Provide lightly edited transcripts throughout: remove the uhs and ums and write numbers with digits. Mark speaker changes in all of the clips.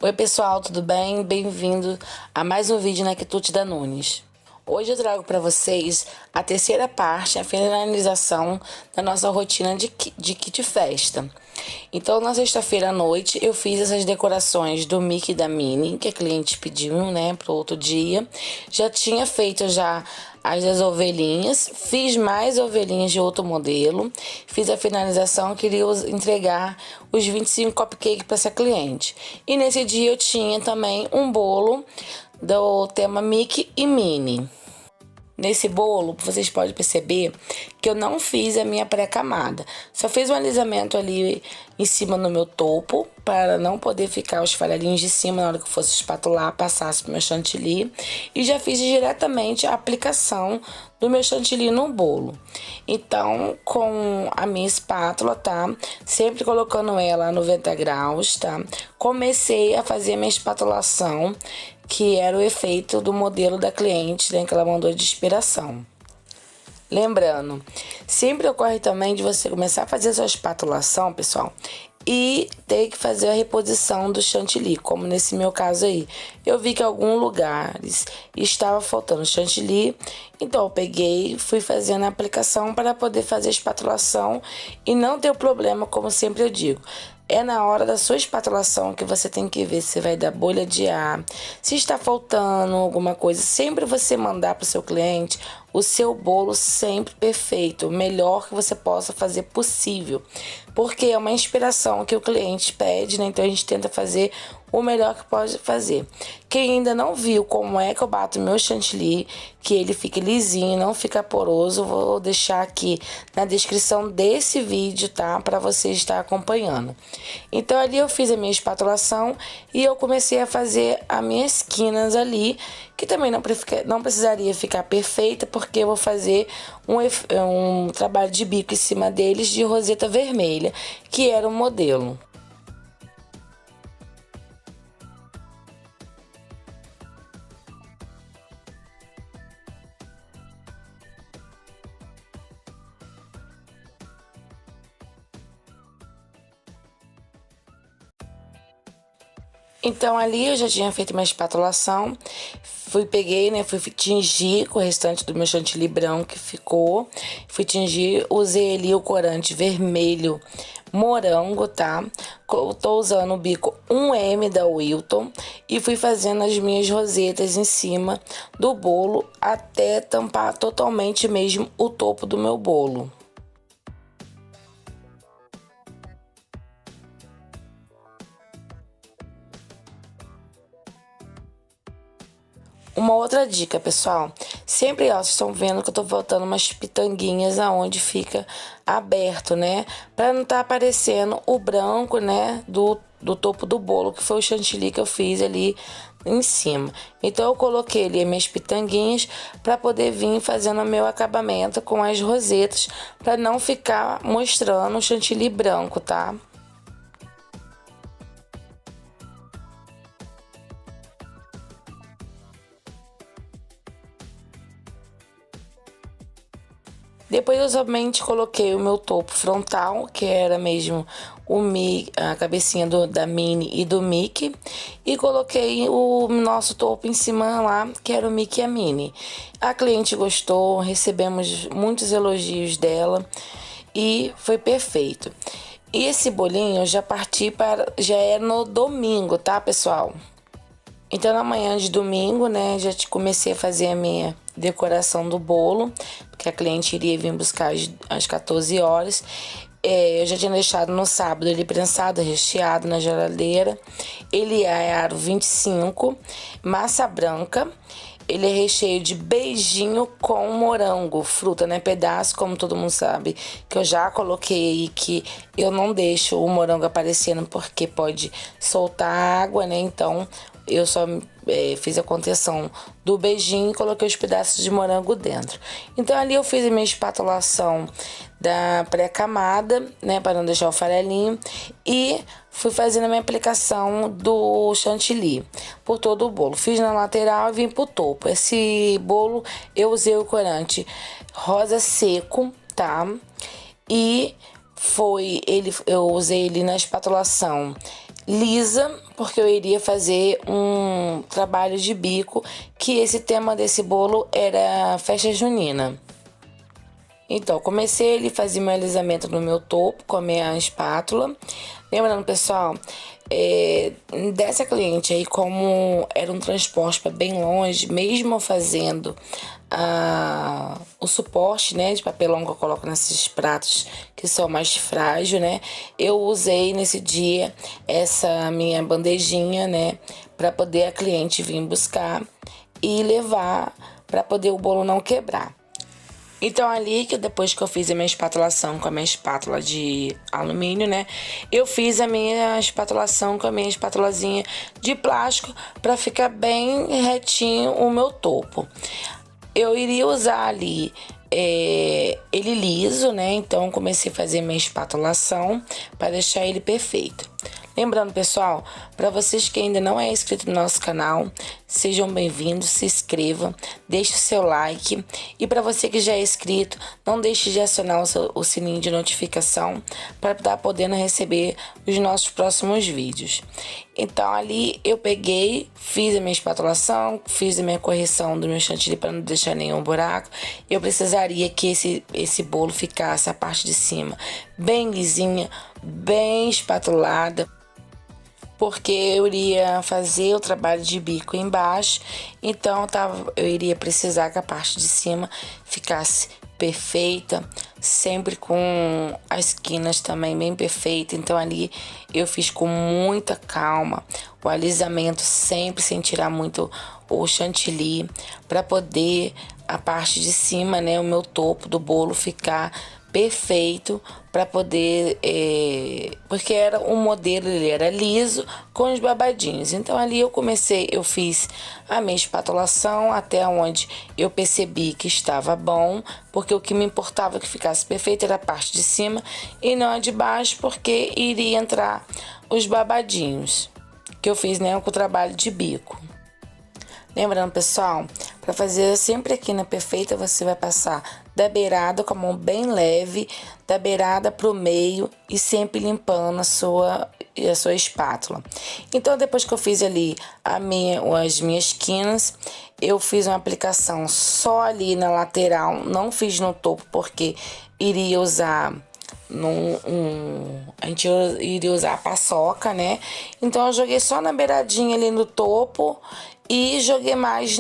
Speaker 1: Oi pessoal, tudo bem? Bem-vindo a mais um vídeo na Quitute da Nunes. Hoje eu trago para vocês a terceira parte, a finalização da nossa rotina de kit festa. Então na sexta-feira à noite eu fiz essas decorações do Mickey e da Minnie, que a cliente pediu, né, para outro dia. Já tinha feito as das ovelhinhas, fiz mais ovelhinhas de outro modelo, fiz a finalização, queria entregar os 25 cupcakes para essa cliente. E nesse dia eu tinha também um bolo do tema Mickey e Minnie. Nesse bolo, vocês podem perceber que eu não fiz a minha pré-camada. Só fiz um alisamento ali em cima no meu topo, para não poder ficar os farelinhos de cima na hora que eu fosse espatular, passasse pro meu chantilly. E já fiz diretamente a aplicação do meu chantilly no bolo. Então, com a minha espátula, tá? Sempre colocando ela a 90 graus, tá? Comecei a fazer a minha espatulação, que era o efeito do modelo da cliente, né, que ela mandou de inspiração. Lembrando, sempre ocorre também de você começar a fazer a sua espatulação, pessoal, e ter que fazer a reposição do chantilly, como nesse meu caso aí. Eu vi que em alguns lugares estava faltando chantilly, então eu peguei, fui fazendo a aplicação para poder fazer a espatulação e não ter o problema, como sempre eu digo. É na hora da sua espatulação que você tem que ver se vai dar bolha de ar, se está faltando alguma coisa. Sempre você mandar para o seu cliente o seu bolo sempre perfeito, o melhor que você possa fazer possível. Porque é uma inspiração que o cliente pede, né? Então a gente tenta fazer o melhor que pode fazer. Quem ainda não viu como é que eu bato meu chantilly, que ele fique lisinho, não fica poroso, vou deixar aqui na descrição desse vídeo, tá? Para você estar acompanhando. Então ali eu fiz a minha espatulação e eu comecei a fazer as minhas esquinas ali, que também não precisaria ficar perfeita, porque eu vou fazer um trabalho de bico em cima deles de roseta vermelha, que era o modelo. Então ali eu já tinha feito uma espatulação, peguei, né, fui tingir com o restante do meu chantilly branco que ficou, fui tingir, usei ali o corante vermelho morango, tá? Tô usando o bico 1M da Wilton e fui fazendo as minhas rosetas em cima do bolo até tampar totalmente mesmo o topo do meu bolo. Uma outra dica, pessoal, sempre ó, vocês estão vendo que eu tô botando umas pitanguinhas aonde fica aberto, né? Pra não tá aparecendo o branco, né, do topo do bolo, que foi o chantilly que eu fiz ali em cima. Então eu coloquei ali as minhas pitanguinhas para poder vir fazendo o meu acabamento com as rosetas, para não ficar mostrando o chantilly branco, tá? Depois eu somente coloquei o meu topo frontal, que era mesmo a cabecinha da Minnie e do Mickey. E coloquei o nosso topo em cima lá, que era o Mickey e a Minnie. A cliente gostou, recebemos muitos elogios dela e foi perfeito. E esse bolinho eu já é no domingo, tá, pessoal? Então, na manhã de domingo, né, já comecei a fazer a minha decoração do bolo, porque a cliente iria vir buscar às 14 horas. Eu já tinha deixado no sábado ele prensado, recheado na geladeira. Ele é aro 25, massa branca. Ele é recheio de beijinho com morango, fruta, né? Pedaço, como todo mundo sabe, que eu já coloquei aí, que eu não deixo o morango aparecendo porque pode soltar água, né? Então, eu só fiz a contenção do beijinho e coloquei os pedaços de morango dentro. Então, ali eu fiz a minha espatulação da pré-camada, né, para não deixar o farelinho, e fui fazendo a minha aplicação do chantilly por todo o bolo. Fiz na lateral e vim pro topo. Esse bolo eu usei o corante rosa seco, tá? E eu usei ele na espatulação lisa, porque eu iria fazer um trabalho de bico, que esse tema desse bolo era festa junina. Então, comecei ele fazer meu alisamento no meu topo com a minha espátula. Lembrando, pessoal, dessa cliente aí, como era um transporte para bem longe, mesmo fazendo o suporte, né, de papelão que eu coloco nesses pratos que são mais frágeis, né, eu usei nesse dia essa minha bandejinha, né, para poder a cliente vir buscar e levar, para poder o bolo não quebrar. Então, ali, que depois que eu fiz a minha espatulação com a minha espátula de alumínio, né? Eu fiz a minha espatulação com a minha espátulazinha de plástico para ficar bem retinho o meu topo. Eu iria usar ali ele liso, né? Então, comecei a fazer minha espatulação para deixar ele perfeito. Lembrando, pessoal, para vocês que ainda não é inscrito no nosso canal, sejam bem-vindos, se inscrevam, deixe o seu like. E para você que já é inscrito, não deixe de acionar o sininho de notificação para estar podendo receber os nossos próximos vídeos. Então, ali eu peguei, fiz a minha espatulação, fiz a minha correção do meu chantilly para não deixar nenhum buraco. Eu precisaria que esse bolo ficasse a parte de cima bem lisinha, bem espatulada, porque eu iria fazer o trabalho de bico embaixo, então eu iria precisar que a parte de cima ficasse perfeita, sempre com as esquinas também bem perfeitas. Então ali eu fiz com muita calma o alisamento, sempre sem tirar muito o chantilly, para poder a parte de cima, né, o meu topo do bolo ficar perfeito, para poder, porque era um modelo, ele era liso com os babadinhos. Então ali eu fiz a minha espatulação até onde eu percebi que estava bom, porque o que me importava que ficasse perfeito era a parte de cima e não a de baixo, porque iria entrar os babadinhos que eu fiz, né, com o trabalho de bico. Lembrando, pessoal, para fazer sempre aqui na perfeita, você vai passar da beirada com a mão bem leve, da beirada para o meio e sempre limpando a sua espátula. Então, depois que eu fiz ali as minhas esquinas, eu fiz uma aplicação só ali na lateral, não fiz no topo, porque iria usar a gente iria usar a paçoca, né? Então eu joguei só na beiradinha ali no topo e joguei mais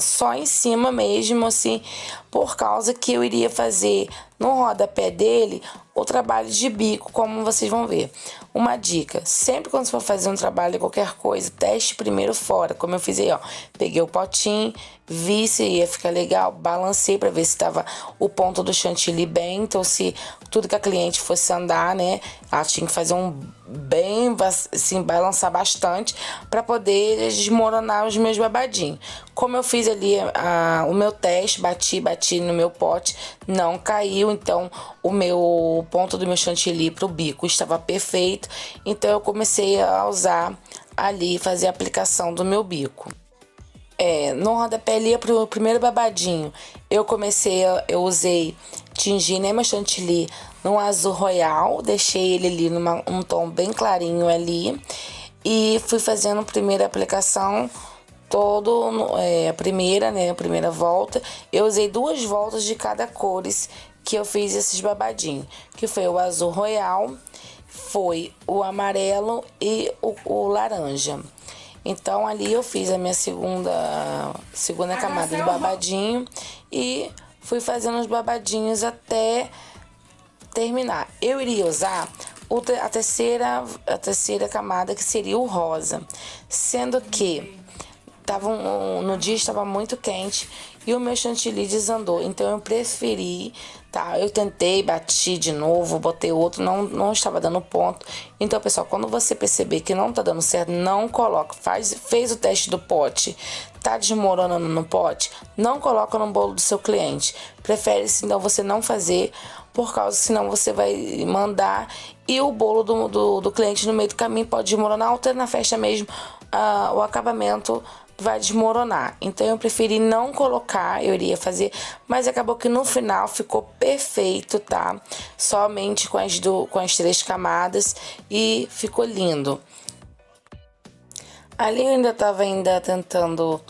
Speaker 1: só em cima mesmo, assim, por causa que eu iria fazer no rodapé dele o trabalho de bico, como vocês vão ver. Uma dica: sempre quando você for fazer um trabalho de qualquer coisa, teste primeiro fora, como eu fiz aí, ó. Peguei o potinho, vi se ia ficar legal, balancei para ver se estava o ponto do chantilly bem. Então, se tudo que a cliente fosse andar, né, ela tinha que fazer assim, balançar bastante para poder desmoronar os meus babadinhos. Como eu fiz ali o meu teste, bati no meu pote, não caiu. Então, o meu ponto do meu chantilly pro bico estava perfeito. Então, eu comecei a usar ali, fazer a aplicação do meu bico. No rodapé ali, pro primeiro babadinho, eu usei, tingi, né, meu chantilly num azul royal, deixei ele ali um tom bem clarinho ali, e fui fazendo a primeira aplicação, a primeira volta. Eu usei 2 voltas de cada cores que eu fiz esses babadinhos, que foi o azul royal, foi o amarelo e o laranja. Então, ali eu fiz a minha segunda camada de babadinho e fui fazendo os babadinhos até terminar. Eu iria usar a terceira camada, que seria o rosa, sendo que no dia estava muito quente e o meu chantilly desandou, então eu preferi, tá? Eu tentei, bati de novo, botei outro, não estava dando ponto. Então, pessoal, quando você perceber que não tá dando certo, não coloca. Fez o teste do pote, tá desmoronando no pote, não coloca no bolo do seu cliente. Prefere-se, então, você não fazer, por causa, senão você vai mandar e o bolo do cliente no meio do caminho pode desmoronar, ou ter na festa mesmo o acabamento vai desmoronar. Então eu preferi não colocar, eu iria fazer, mas acabou que no final ficou perfeito, tá? Somente com as 3 camadas e ficou lindo. Ali eu ainda tava tentando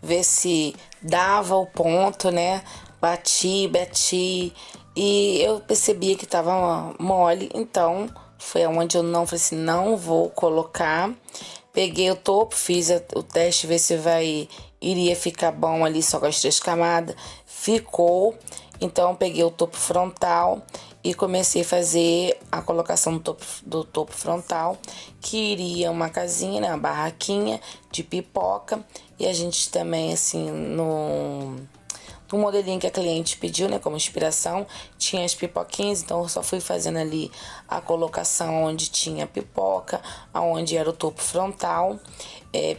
Speaker 1: ver se dava o ponto, né? Bati e eu percebia que tava mole, então foi onde eu não falei assim, não vou colocar. Peguei o topo, fiz o teste, ver se iria ficar bom ali só com as 3 camadas. Ficou. Então peguei o topo frontal e comecei a fazer a colocação do topo frontal, que iria uma casinha, né, uma barraquinha de pipoca. E a gente também, assim, no modelinho que a cliente pediu, né, como inspiração, tinha as pipoquinhas, então eu só fui fazendo ali a colocação onde tinha pipoca, aonde era o topo frontal.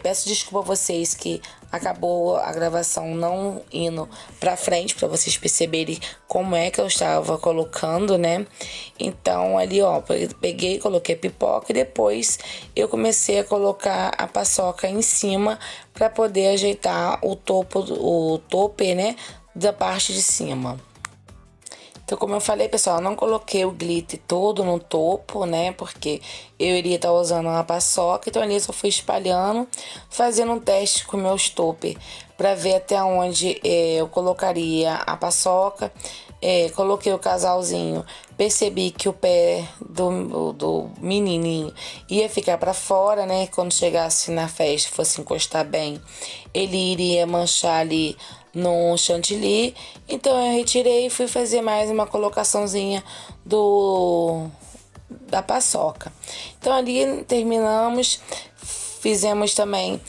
Speaker 1: Peço desculpa a vocês que acabou a gravação não indo pra frente, pra vocês perceberem como é que eu estava colocando, né? Então ali, ó, peguei, coloquei a pipoca e depois eu comecei a colocar a paçoca em cima pra poder ajeitar o tope, né, da parte de cima. Então, como eu falei, pessoal, eu não coloquei o glitter todo no topo, né? Porque eu iria estar usando uma paçoca. Então, ali eu só fui espalhando, fazendo um teste com meus topper para ver até onde eu colocaria a paçoca. Coloquei o casalzinho, percebi que o pé do menininho ia ficar para fora, né? Quando chegasse na festa, fosse encostar bem, ele iria manchar ali no chantilly. Então eu retirei e fui fazer mais uma colocaçãozinha da paçoca. Então ali terminamos, fizemos também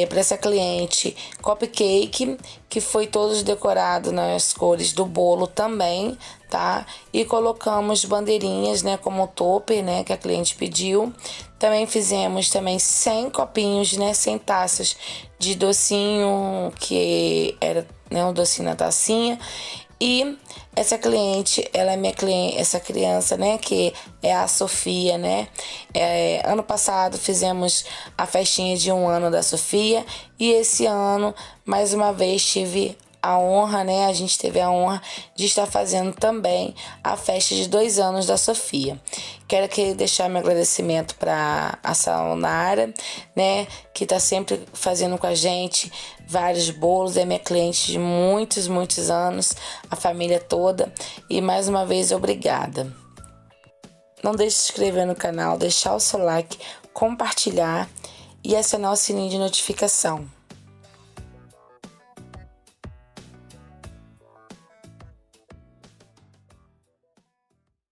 Speaker 1: para essa cliente cupcake, que foi todos decorado nas cores do bolo também, tá? E colocamos bandeirinhas, né, como topper, né, que a cliente pediu. Também fizemos 100 copinhos, né, 100 taças de docinho, que era, né, um docinho na tacinha. E essa cliente, ela é minha cliente, essa criança, né, que é a Sofia, né? Ano passado fizemos a festinha de 1 ano da Sofia e esse ano, mais uma vez, tive a honra, né? A gente teve a honra de estar fazendo também a festa de 2 anos da Sofia. Quero aqui deixar meu agradecimento para a Sayonara, né? Que tá sempre fazendo com a gente vários bolos. É minha cliente de muitos, muitos anos, a família toda. E mais uma vez, obrigada. Não deixe de se inscrever no canal, deixar o seu like, compartilhar e acionar o sininho de notificação.